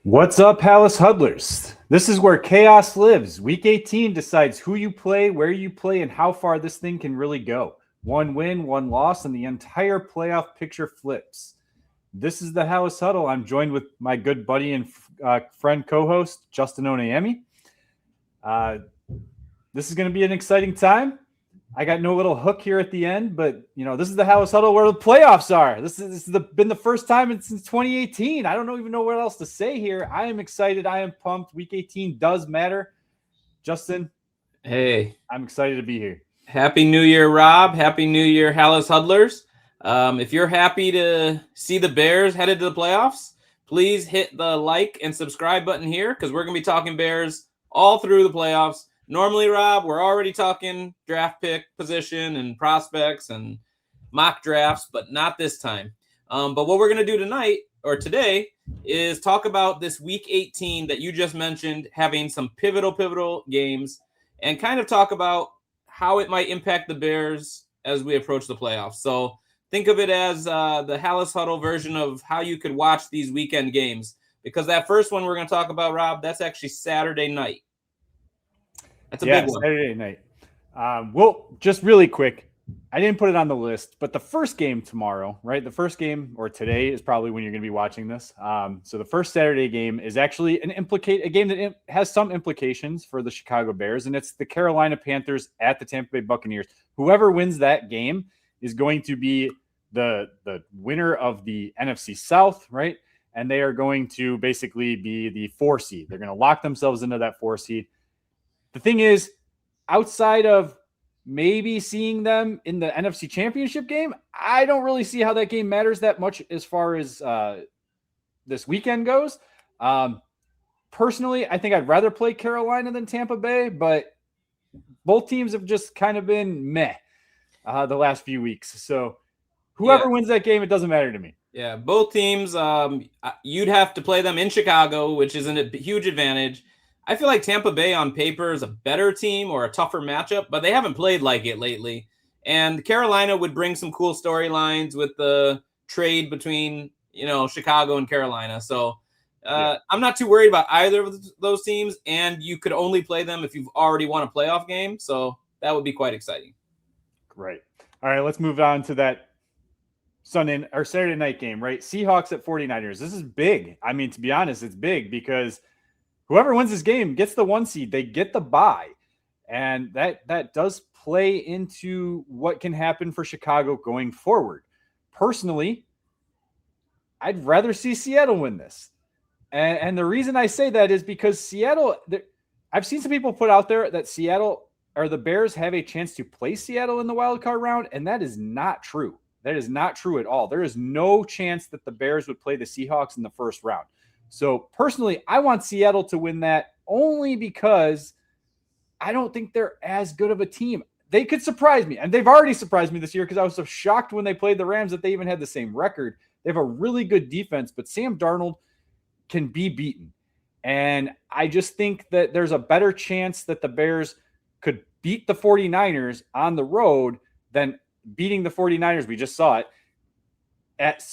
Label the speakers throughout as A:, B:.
A: What's up, Halas Huddlers? This is where chaos lives. Week 18 decides who you play, where you play, and how far this thing can really go. One win, one loss, and the entire playoff picture flips. This is the Halas Huddle. I'm joined with my good buddy and friend co-host, Justin Onayemi. This is going to be an exciting time. I got no little hook here at the end, but this is the Halas Huddle where the playoffs are. This has been the first time since 2018. I don't even know what else to say here. I am excited. I am pumped. Week 18 does matter. Justin,
B: hey,
A: I'm excited to be here.
B: Happy New Year, Rob. Happy New Year, Halas Huddlers. If you're happy to see the Bears headed to the playoffs, please hit the like and subscribe button here because we're going to be talking Bears all through the playoffs. Normally, Rob, we're already talking draft pick position and prospects and mock drafts, but not this time. But what we're going to do today is talk about this week 18 that you just mentioned, having some pivotal games, and kind of talk about how it might impact the Bears as we approach the playoffs. So think of it as the Halas Huddle version of how you could watch these weekend games, because that first one we're going to talk about, Rob, that's actually Saturday night. That's a big one.
A: Saturday night. Well, just really quick, I didn't put it on the list, but the first game tomorrow, right? The first game, or today, is probably when you're going to be watching this. So the first Saturday game is actually a game that has some implications for the Chicago Bears, and it's the Carolina Panthers at the Tampa Bay Buccaneers. Whoever wins that game is going to be the winner of the NFC South, right? And they are going to basically be the 4 seed. They're going to lock themselves into that 4 seed. The thing is, outside of maybe seeing them in the NFC Championship game, I don't really see how that game matters that much as far as this weekend goes. Personally, I think I'd rather play Carolina than Tampa Bay, but both teams have just kind of been meh the last few weeks. So whoever wins that game, it doesn't matter to me.
B: Yeah, both teams, you'd have to play them in Chicago, which is a huge advantage. I feel like Tampa Bay on paper is a better team or a tougher matchup, but they haven't played like it lately. And Carolina would bring some cool storylines with the trade between, Chicago and Carolina. So I'm not too worried about either of those teams. And you could only play them if you've already won a playoff game. So that would be quite exciting.
A: Great. All right, let's move on to that Sunday or Saturday night game, right? Seahawks at 49ers. This is big. I mean, to be honest, it's big because whoever wins this game gets the 1 seed. They get the bye. And that does play into what can happen for Chicago going forward. Personally, I'd rather see Seattle win this. And the reason I say that is because Seattle, I've seen some people put out there that Seattle or the Bears have a chance to play Seattle in the wild card round, and that is not true. That is not true at all. There is no chance that the Bears would play the Seahawks in the first round. So personally, I want Seattle to win that only because I don't think they're as good of a team. They could surprise me, and they've already surprised me this year because I was so shocked when they played the Rams that they even had the same record. They have a really good defense, but Sam Darnold can be beaten. And I just think that there's a better chance that the Bears could beat the 49ers on the road than beating the 49ers. We just saw it at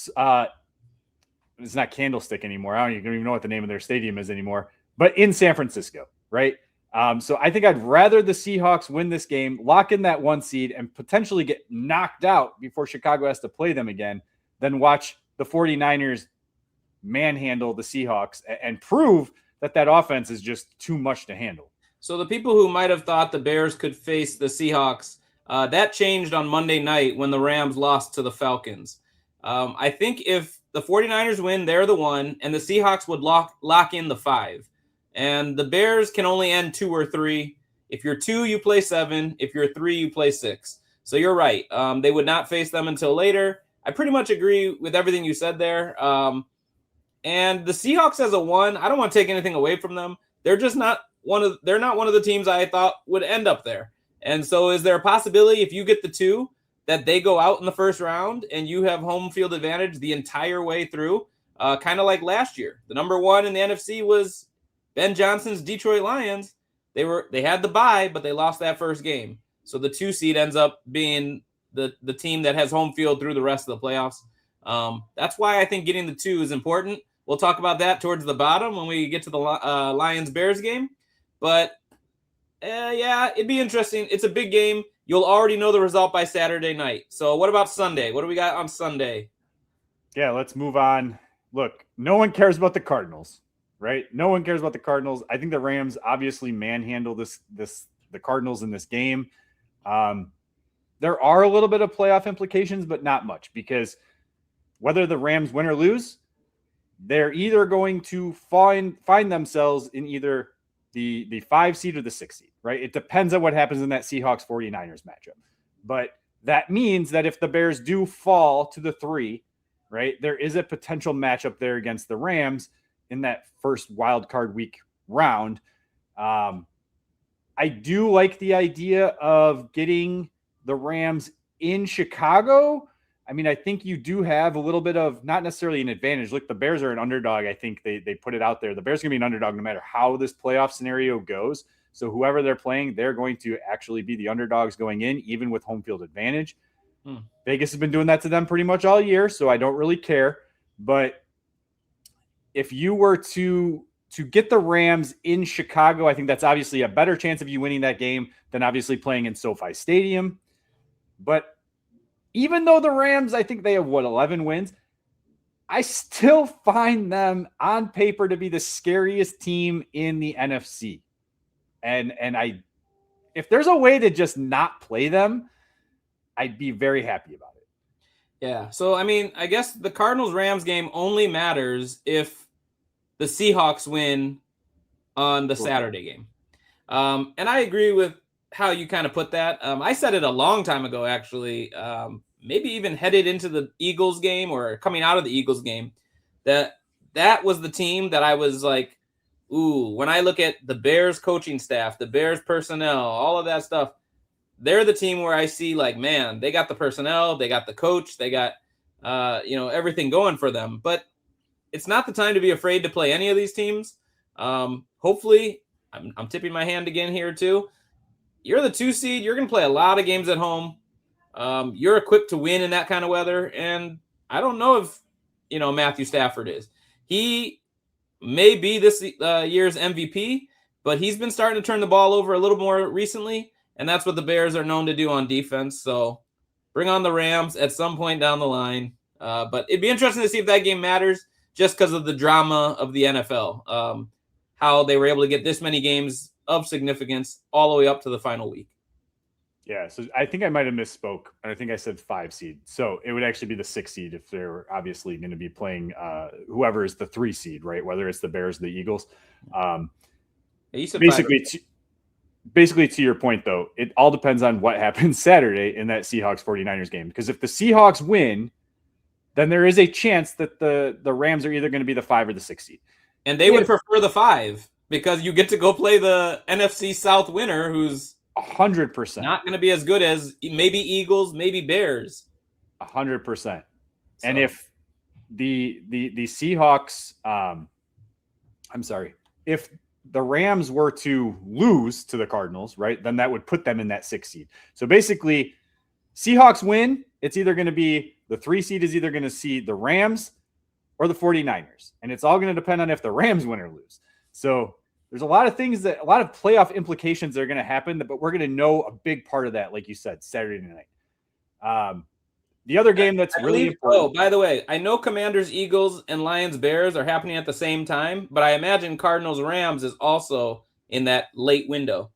A: it's not Candlestick anymore. I don't even know what the name of their stadium is anymore, but in San Francisco, right? So I think I'd rather the Seahawks win this game, lock in that 1 seed, and potentially get knocked out before Chicago has to play them again, than watch the 49ers manhandle the Seahawks and prove that offense is just too much to handle.
B: So the people who might have thought the Bears could face the Seahawks, that changed on Monday night when the Rams lost to the Falcons. I think if the 49ers win, they're the 1, and the Seahawks would lock in the 5. And the Bears can only end 2 or 3. If you're 2, you play 7. If you're 3, you play 6. So you're right. They would not face them until later. I pretty much agree with everything you said there. And the Seahawks as a 1, I don't want to take anything away from them. They're just not they're not one of the teams I thought would end up there. And so is there a possibility if you get the 2 that they go out in the first round and you have home field advantage the entire way through, kind of like last year? The number 1 in the NFC was Ben Johnson's Detroit Lions. They had the bye, but they lost that first game. So the 2 seed ends up being the team that has home field through the rest of the playoffs. That's why I think getting the 2 is important. We'll talk about that towards the bottom when we get to the Lions-Bears game. But, yeah, it'd be interesting. It's a big game. You'll already know the result by Saturday night. So what about Sunday? What do we got on Sunday?
A: Yeah, let's move on. Look, no one cares about the Cardinals, right? No one cares about the Cardinals. I think the Rams obviously manhandle the Cardinals in this game. There are a little bit of playoff implications, but not much, because whether the Rams win or lose, they're either going to find themselves in either the 5 seed or the 6 seed, right? It depends on what happens in that Seahawks 49ers matchup. But that means that if the Bears do fall to the 3, right, there is a potential matchup there against the Rams in that first wild card week round. I do like the idea of getting the Rams in Chicago. I mean, I think you do have a little bit of not necessarily an advantage. Look, the Bears are an underdog. I think they put it out there. The Bears are going to be an underdog no matter how this playoff scenario goes. So whoever they're playing, they're going to actually be the underdogs going in, even with home field advantage. Vegas has been doing that to them pretty much all year, so I don't really care. But if you were to get the Rams in Chicago, I think that's obviously a better chance of you winning that game than obviously playing in SoFi Stadium. But even though the Rams, I think they have, 11 wins, I still find them on paper to be the scariest team in the NFC. And if there's a way to just not play them, I'd be very happy about it.
B: Yeah. So, I mean, I guess the Cardinals-Rams game only matters if the Seahawks win on the Saturday game. And I agree with how you kind of put that. I said it a long time ago, actually, maybe even headed into the Eagles game or coming out of the Eagles game, that was the team that I was like, ooh, when I look at the Bears coaching staff, the Bears personnel, all of that stuff, they're the team where I see like, man, they got the personnel, they got the coach, they got, everything going for them. But it's not the time to be afraid to play any of these teams. Hopefully, I'm tipping my hand again here too. You're the 2 seed. You're going to play a lot of games at home. You're equipped to win in that kind of weather. And I don't know if, Matthew Stafford is. He may be this year's MVP, but he's been starting to turn the ball over a little more recently. And that's what the Bears are known to do on defense. So bring on the Rams at some point down the line. But it'd be interesting to see if that game matters just because of the drama of the NFL, how they were able to get this many games of significance all the way up to the final week.
A: Yeah, so I think I might have misspoke. I think I said 5 seed. So it would actually be the 6 seed if they're obviously going to be playing whoever is the 3 seed, right? Whether it's the Bears or the Eagles.
B: You said
A: basically to your point, though, it all depends on what happens Saturday in that Seahawks 49ers game. Because if the Seahawks win, then there is a chance that the Rams are either going to be the 5 or the 6 seed.
B: And they would prefer the 5 because you get to go play the NFC South winner who's
A: 100%
B: not going to be as good as maybe Eagles, maybe Bears.
A: 100%. And if the Seahawks, if the Rams were to lose to the Cardinals, right, then that would put them in that 6 seed. So basically, Seahawks win, it's either going to be the 3 seed is either going to see the Rams or the 49ers. And it's all going to depend on if the Rams win or lose. So there's a lot of things a lot of playoff implications that are going to happen, but we're going to know a big part of that, like you said, Saturday night. The other game that's really important.
B: Oh, by the way, I know Commanders, Eagles, and Lions, Bears are happening at the same time, but I imagine Cardinals, Rams is also in that late window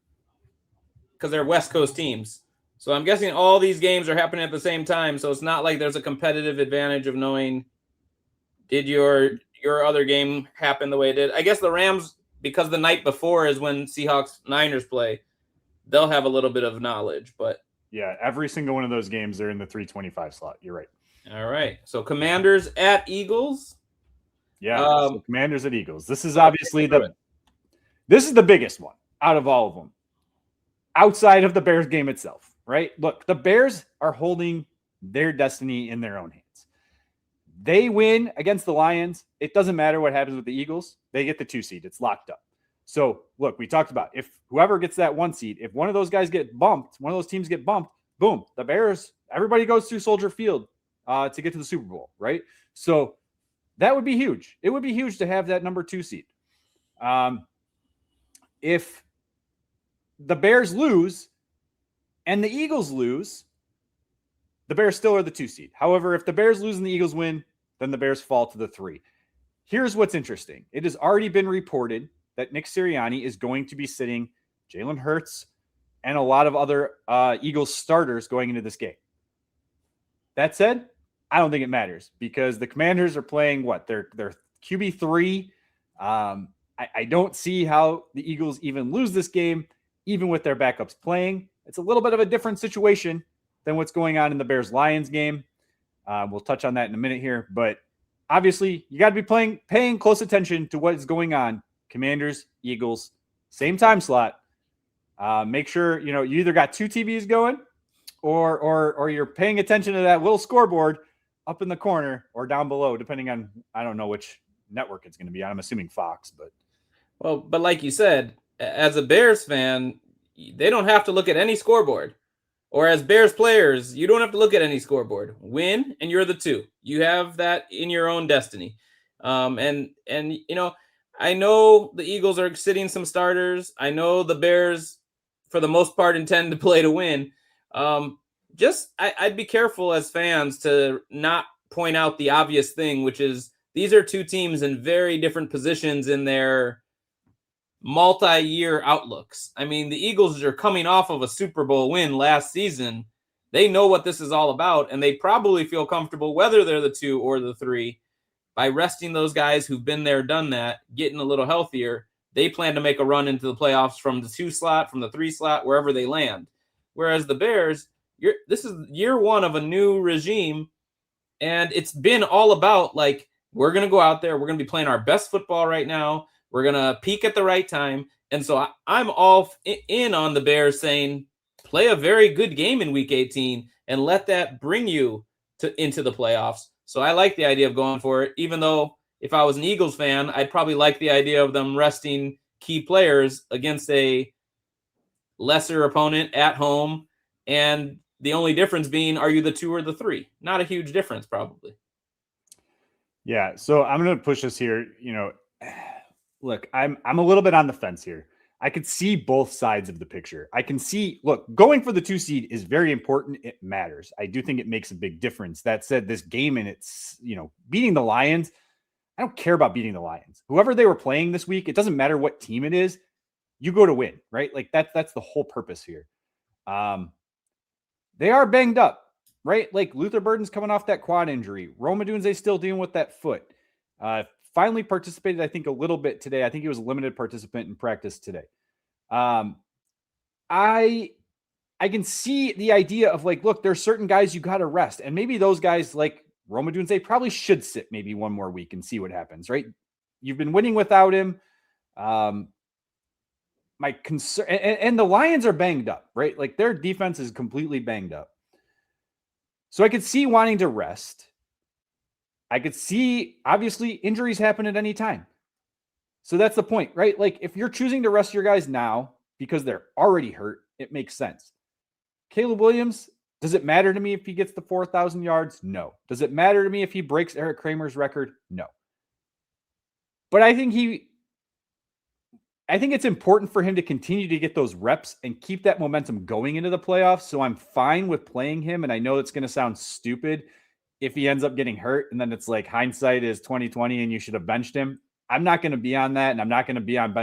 B: because they're West Coast teams. So I'm guessing all these games are happening at the same time. So it's not like there's a competitive advantage of knowing, did your other game happen the way it did? I guess the Rams, because the night before is when Seahawks Niners play, they'll have a little bit of knowledge, but
A: yeah, every single one of those games are in the 325 slot. You're right.
B: All right. So Commanders at Eagles.
A: Yeah, so Commanders at Eagles. This is obviously this is the biggest one out of all of them. Outside of the Bears game itself, right? Look, the Bears are holding their destiny in their own hands. They win against the Lions. It doesn't matter what happens with the Eagles. They get the 2 seed. It's locked up. So, look, we talked about if whoever gets that 1 seed, if one of those guys get bumped, one of those teams get bumped, boom, the Bears, everybody goes through Soldier Field to get to the Super Bowl, right? So That would be huge. It would be huge to have that number 2 seed. If the Bears lose and the Eagles lose, the Bears still are the 2 seed. However, if the Bears lose and the Eagles win, then the Bears fall to the 3. Here's what's interesting. It has already been reported that Nick Sirianni is going to be sitting Jalen Hurts and a lot of other Eagles starters going into this game. That said, I don't think it matters because the Commanders are playing what? They're QB3. I don't see how the Eagles even lose this game, even with their backups playing. It's a little bit of a different situation than what's going on in the Bears-Lions game. We'll touch on that in a minute here, but obviously you got to be paying close attention to what is going on. Commanders, Eagles, same time slot. Make sure you either got 2 TVs going, or you're paying attention to that little scoreboard up in the corner or down below, depending on I don't know which network it's going to be on. I'm assuming Fox,
B: but like you said, as a Bears fan, they don't have to look at any scoreboard. Or as Bears players, you don't have to look at any scoreboard. Win, and you're the 2. You have that in your own destiny. And I know the Eagles are sitting some starters. I know the Bears, for the most part, intend to play to win. I'd be careful as fans to not point out the obvious thing, which is these are 2 teams in very different positions in their multi-year outlooks. I mean, the Eagles are coming off of a Super Bowl win last season. They know what this is all about, and they probably feel comfortable whether they're the 2 or the 3 by resting those guys who've been there, done that, getting a little healthier. They plan to make a run into the playoffs from the 2 slot, from the 3 slot, wherever they land. Whereas the Bears, this is year 1 of a new regime, and it's been all about, like, we're going to go out there, we're going to be playing our best football right now, we're going to peak at the right time. And so I'm all in on the Bears saying, play a very good game in week 18 and let that bring you into the playoffs. So I like the idea of going for it, even though if I was an Eagles fan, I'd probably like the idea of them resting key players against a lesser opponent at home. And the only difference being, are you the 2 or the 3? Not a huge difference, probably.
A: Yeah. So I'm going to push this here. Look, I'm a little bit on the fence here. I could see both sides of the picture. I can see, look, going for the 2 seed is very important. It matters. I do think it makes a big difference. That said, this game and it's, beating the Lions, I don't care about beating the Lions. Whoever they were playing this week, it doesn't matter what team it is. You go to win, right? Like that's the whole purpose here. They are banged up, right? Like Luther Burden's coming off that quad injury. Rome Odunze's still dealing with that foot. Finally participated, I think, a little bit today. I think he was a limited participant in practice today. I can see the idea of like, look, there's certain guys you got to rest. And maybe those guys like Rome Odunze probably should sit maybe one more week and see what happens, right? You've been winning without him. My concern, and the Lions are banged up, right? Like their defense is completely banged up. So I could see wanting to rest. I could see, obviously, injuries happen at any time. So that's the point, right? Like, if you're choosing to rest your guys now because they're already hurt, it makes sense. Caleb Williams, does it matter to me if he gets the 4,000 yards? No. Does it matter to me if he breaks Eric Kramer's record? No. But I think it's important for him to continue to get those reps and keep that momentum going into the playoffs. So I'm fine with playing him. And I know it's going to sound stupid if he ends up getting hurt and then it's like hindsight is 2020 and you should have benched him. I'm not going to be on that. And I'm not going to be on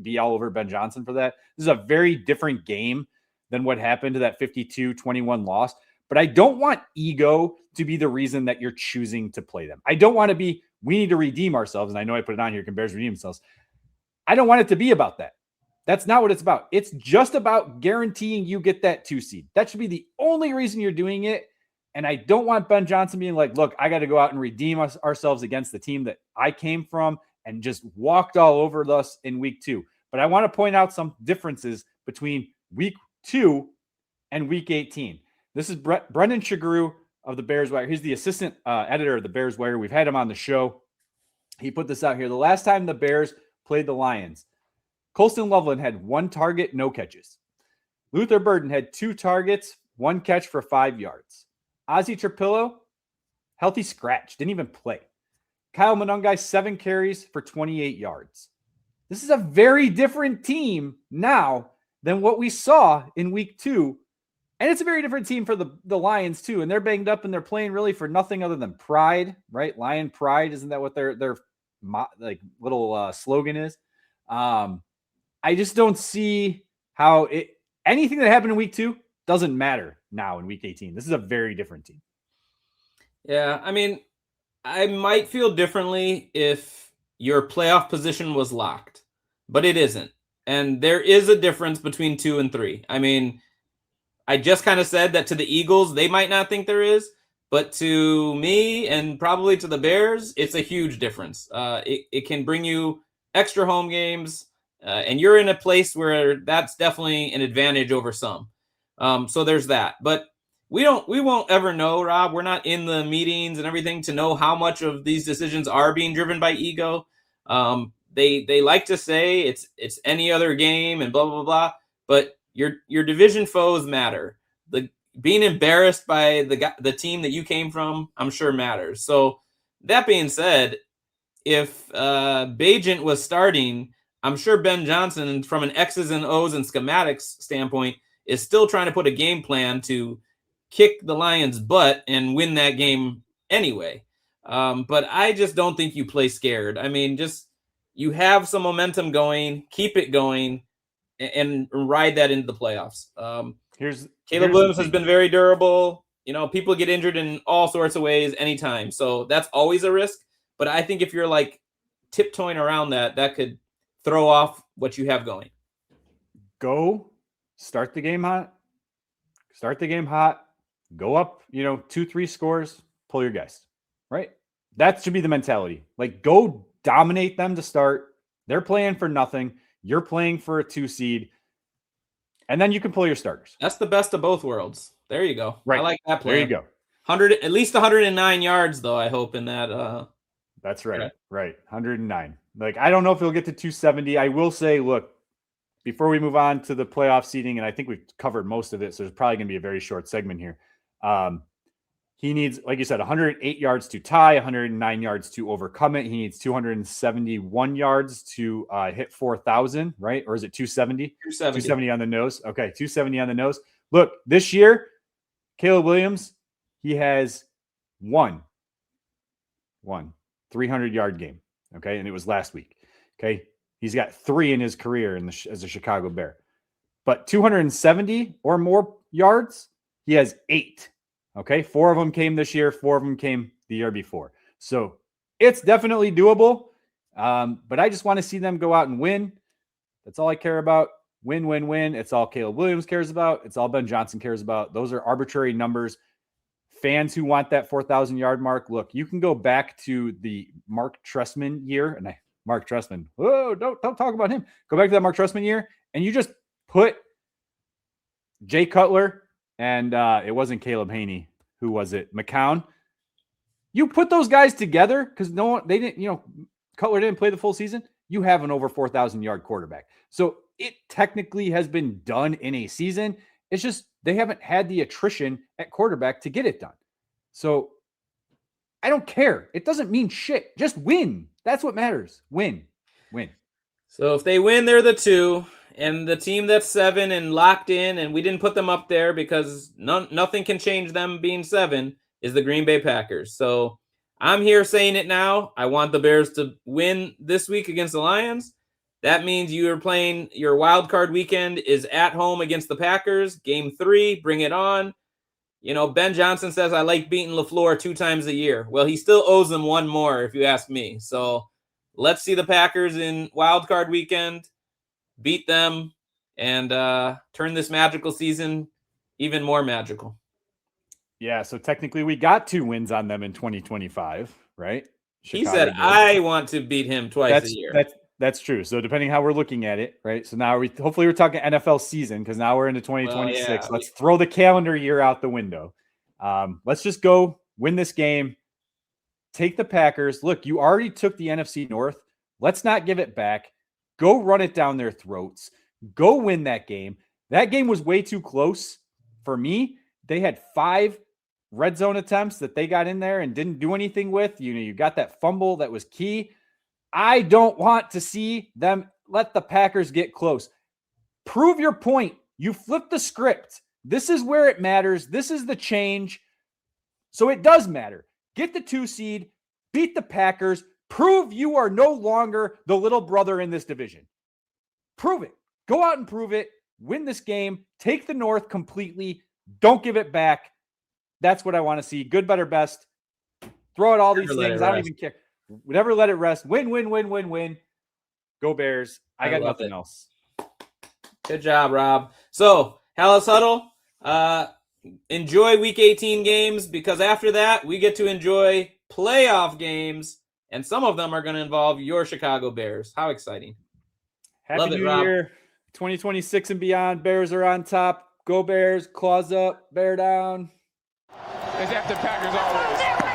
A: be all over Ben Johnson for that. This is a very different game than what happened to that 52-21 loss. But I don't want ego to be the reason that you're choosing to play them. I don't want to be, we need to redeem ourselves. And I know I put it on here, can Bears redeem themselves? I don't want it to be about that. That's not what it's about. It's just about guaranteeing you get that 2 seed. That should be the only reason you're doing it. And I don't want Ben Johnson being like, look, I got to go out and redeem ourselves against the team that I came from and just walked all over us in week 2. But I want to point out some differences between week 2 and week 18. This is Brendan Shagru of the Bears Wire. He's the assistant editor of the Bears Wire. We've had him on the show. He put this out here. The last time the Bears played the Lions, Colston Loveland had 1 target, no catches. Luther Burden had 2 targets, 1 catch for 5 yards. Ozzie Trapillo, healthy scratch, didn't even play. Kyle Monangai, 7 carries for 28 yards. This is a very different team now than what we saw in week 2. And it's a very different team for the Lions, too. And they're banged up and they're playing really for nothing other than pride, right? Lion pride. Isn't that what their like little slogan is? I just don't see how anything that happened in week 2 doesn't matter now in week 18. This is a very different team.
B: Yeah, I mean, I might feel differently if your playoff position was locked, but it isn't. And there is a difference between 2 and 3. I mean, I just kind of said that to the Eagles, they might not think there is, but to me and probably to the Bears, it's a huge difference. It can bring you extra home games, and you're in a place where that's definitely an advantage over some. So there's that. But we won't ever know, Rob. We're not in the meetings and everything to know how much of these decisions are being driven by ego. They like to say it's any other game and blah blah blah, but your division foes matter. Being embarrassed by the team that you came from, I'm sure matters. So that being said, if Bajent was starting, I'm sure Ben Johnson, from an X's and O's and schematics standpoint, is still trying to put a game plan to kick the Lions' butt and win that game anyway. But I just don't think you play scared. I mean, just you have some momentum going, keep it going, and ride that into the playoffs. Caleb Williams has been very durable. You know, people get injured in all sorts of ways anytime. So that's always a risk. But I think if you're like tiptoeing around that could throw off what you have going.
A: Go start the game hot. Go up, 2-3 scores, pull your guys, right? That should be the mentality. Like, go dominate them to start. They're playing for nothing. You're playing for a 2 seed. And then you can pull your starters.
B: That's the best of both worlds. There you go.
A: Right.
B: I like that play.
A: There you go.
B: At least 109 yards, though, I hope, in that.
A: That's right. Right. 109. Like, I don't know if he'll get to 270. I will say, look, before we move on to the playoff seeding, and I think we've covered most of it, so there's probably going to be a very short segment here. He needs, like you said, 108 yards to tie, 109 yards to overcome it. He needs 271 yards to hit 4,000, right? Or is it 270? 270 on the nose. Okay, 270 on the nose. Look, this year, Caleb Williams, he has one 300-yard game, okay? And it was last week, okay? He's got 3 in his career as a Chicago Bear. But 270 or more yards, he has 8. Okay, 4 of them came this year. 4 of them came the year before. So it's definitely doable. But I just want to see them go out and win. That's all I care about. Win, win, win. It's all Caleb Williams cares about. It's all Ben Johnson cares about. Those are arbitrary numbers. Fans who want that 4,000-yard mark, look, you can go back to the Mark Trestman year. And Mark Trestman, don't talk about him. Go back to that Mark Trestman year, and you just put Jay Cutler, and it wasn't Caleb Haney. Who was it? McCown. You put those guys together because they didn't, Cutler didn't play the full season. You have an over 4,000-yard quarterback. So it technically has been done in a season. It's just they haven't had the attrition at quarterback to get it done. So I don't care. It doesn't mean shit. Just win. That's what matters. Win.
B: So if they win, they're the 2. And the team that's 7 and locked in, and we didn't put them up there because nothing can change them being 7, is the Green Bay Packers. So I'm here saying it now. I want the Bears to win this week against the Lions. That means you are playing your wild card weekend is at home against the Packers. Game 3, bring it on. Ben Johnson says I like beating LaFleur 2 times a year. Well, he still owes them 1 more, if you ask me. So let's see the Packers in wild card weekend. Beat them, and turn this magical season even more magical.
A: Yeah, so technically we got 2 wins on them in 2025, right?
B: He said, I want to beat him twice a year.
A: That's true. So depending how we're looking at it, right? So now hopefully we're talking NFL season because now we're into 2026. Well, yeah. Let's throw the calendar year out the window. Let's just go win this game. Take the Packers. Look, you already took the NFC North. Let's not give it back. Go run it down their throats. Go win that game. That game was way too close for me. They had 5 red zone attempts that they got in there and didn't do anything with. You got that fumble that was key. I don't want to see them let the Packers get close. Prove your point. You flipped the script. This is where it matters. This is the change. So it does matter. Get the 2 seed, beat the Packers, prove you are no longer the little brother in this division. Prove it. Go out and prove it. Win this game. Take the North completely. Don't give it back. That's what I want to see. Good, better, best. Throw out all these things. I don't even care. Never let it rest. Win, win, win, win, win. Go Bears. I got nothing else.
B: Good job, Rob. So, Halas Huddle, enjoy Week 18 games, because after that, we get to enjoy playoff games, and some of them are going to involve your Chicago Bears. How exciting.
A: Happy New Year. 2026 and beyond. Bears are on top. Go Bears. Claws up. Bear down.
C: It's after Packers always.